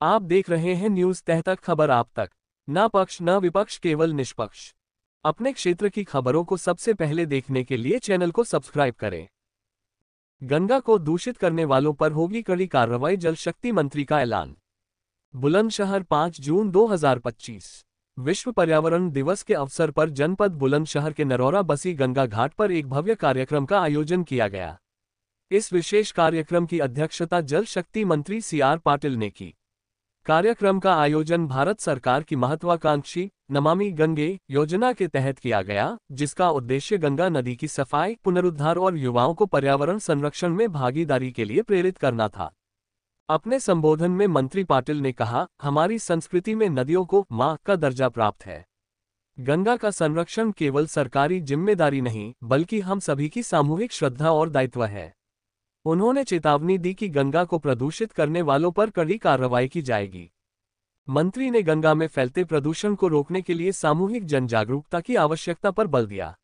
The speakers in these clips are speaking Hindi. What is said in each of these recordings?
आप देख रहे हैं न्यूज तह तक, खबर आप तक। ना पक्ष न विपक्ष, केवल निष्पक्ष। अपने क्षेत्र की खबरों को सबसे पहले देखने के लिए चैनल को सब्सक्राइब करें। गंगा को दूषित करने वालों पर होगी कड़ी कार्रवाई, जल शक्ति मंत्री का ऐलान। बुलंदशहर 5 जून 2025। विश्व पर्यावरण दिवस के अवसर पर जनपद बुलंदशहर के नरौरा बसी गंगा घाट पर एक भव्य कार्यक्रम का आयोजन किया गया। इस विशेष कार्यक्रम की अध्यक्षता जल शक्ति मंत्री CR पाटिल ने की। कार्यक्रम का आयोजन भारत सरकार की महत्वाकांक्षी नमामि गंगे योजना के तहत किया गया, जिसका उद्देश्य गंगा नदी की सफाई, पुनरुद्धार और युवाओं को पर्यावरण संरक्षण में भागीदारी के लिए प्रेरित करना था। अपने संबोधन में मंत्री पाटिल ने कहा, हमारी संस्कृति में नदियों को मां का दर्जा प्राप्त है। गंगा का संरक्षण केवल सरकारी जिम्मेदारी नहीं, बल्कि हम सभी की सामूहिक श्रद्धा और दायित्व है। उन्होंने चेतावनी दी कि गंगा को प्रदूषित करने वालों पर कड़ी कार्रवाई की जाएगी। मंत्री ने गंगा में फैलते प्रदूषण को रोकने के लिए सामूहिक जन जागरूकता की आवश्यकता पर बल दिया।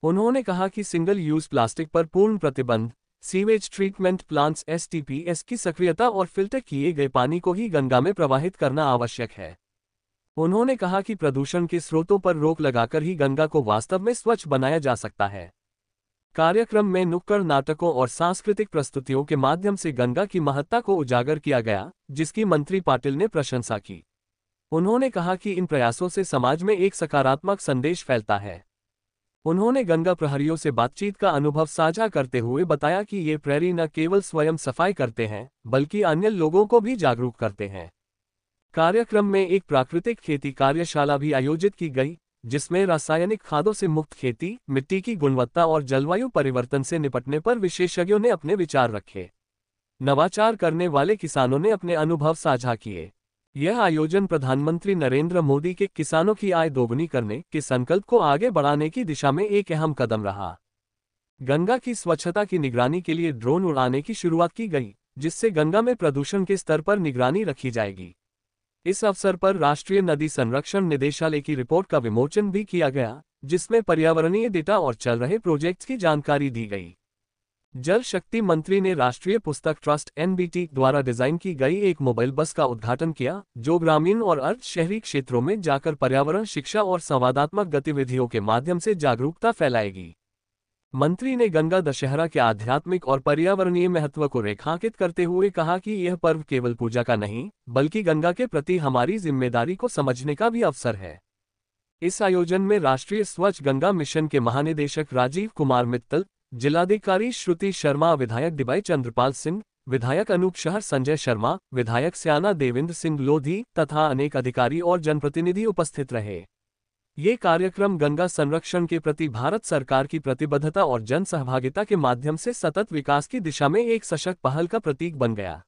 उन्होंने कहा कि सिंगल यूज प्लास्टिक पर पूर्ण प्रतिबंध, सीवेज ट्रीटमेंट प्लांट्स STPs की सक्रियता और फिल्टर किए गए पानी को ही गंगा में प्रवाहित करना आवश्यक है। उन्होंने कहा कि प्रदूषण के स्रोतों पर रोक लगाकर ही गंगा को वास्तव में स्वच्छ बनाया जा सकता है। कार्यक्रम में नुक्कड़ नाटकों और सांस्कृतिक प्रस्तुतियों के माध्यम से गंगा की महत्ता को उजागर किया गया, जिसकी मंत्री पाटिल ने प्रशंसा की। उन्होंने कहा कि इन प्रयासों से समाज में एक सकारात्मक संदेश फैलता है। उन्होंने गंगा प्रहरियों से बातचीत का अनुभव साझा करते हुए बताया कि ये प्रहरी न केवल स्वयं सफाई करते हैं, बल्कि अन्य लोगों को भी जागरूक करते हैं। कार्यक्रम में एक प्राकृतिक खेती कार्यशाला भी आयोजित की गई, जिसमें रासायनिक खादों से मुक्त खेती, मिट्टी की गुणवत्ता और जलवायु परिवर्तन से निपटने पर विशेषज्ञों ने अपने विचार रखे। नवाचार करने वाले किसानों ने अपने अनुभव साझा किए। यह आयोजन प्रधानमंत्री नरेंद्र मोदी के किसानों की आय दोगुनी करने के संकल्प को आगे बढ़ाने की दिशा में एक अहम कदम रहा। गंगा की स्वच्छता की निगरानी के लिए ड्रोन उड़ाने की शुरुआत की गई, जिससे गंगा में प्रदूषण के स्तर पर निगरानी रखी जाएगी। इस अवसर पर राष्ट्रीय नदी संरक्षण निदेशालय की रिपोर्ट का विमोचन भी किया गया, जिसमें पर्यावरणीय डेटा और चल रहे प्रोजेक्ट्स की जानकारी दी गई। जल शक्ति मंत्री ने राष्ट्रीय पुस्तक ट्रस्ट NBT द्वारा डिजाइन की गई एक मोबाइल बस का उद्घाटन किया, जो ग्रामीण और अर्ध शहरी क्षेत्रों में जाकर पर्यावरण शिक्षा और संवादात्मक गतिविधियों के माध्यम से जागरूकता फैलाएगी। मंत्री ने गंगा दशहरा के आध्यात्मिक और पर्यावरणीय महत्व को रेखांकित करते हुए कहा कि यह पर्व केवल पूजा का नहीं, बल्कि गंगा के प्रति हमारी जिम्मेदारी को समझने का भी अवसर है। इस आयोजन में राष्ट्रीय स्वच्छ गंगा मिशन के महानिदेशक राजीव कुमार मित्तल, जिलाधिकारी श्रुति शर्मा, विधायक डिबाई चंद्रपाल सिंह, विधायक अनूप शहर संजय शर्मा, विधायक स्याना देवेंद्र सिंह लोधी तथा अनेक अधिकारी और जनप्रतिनिधि उपस्थित रहे। ये कार्यक्रम गंगा संरक्षण के प्रति भारत सरकार की प्रतिबद्धता और जन सहभागिता के माध्यम से सतत विकास की दिशा में एक सशक्त पहल का प्रतीक बन गया।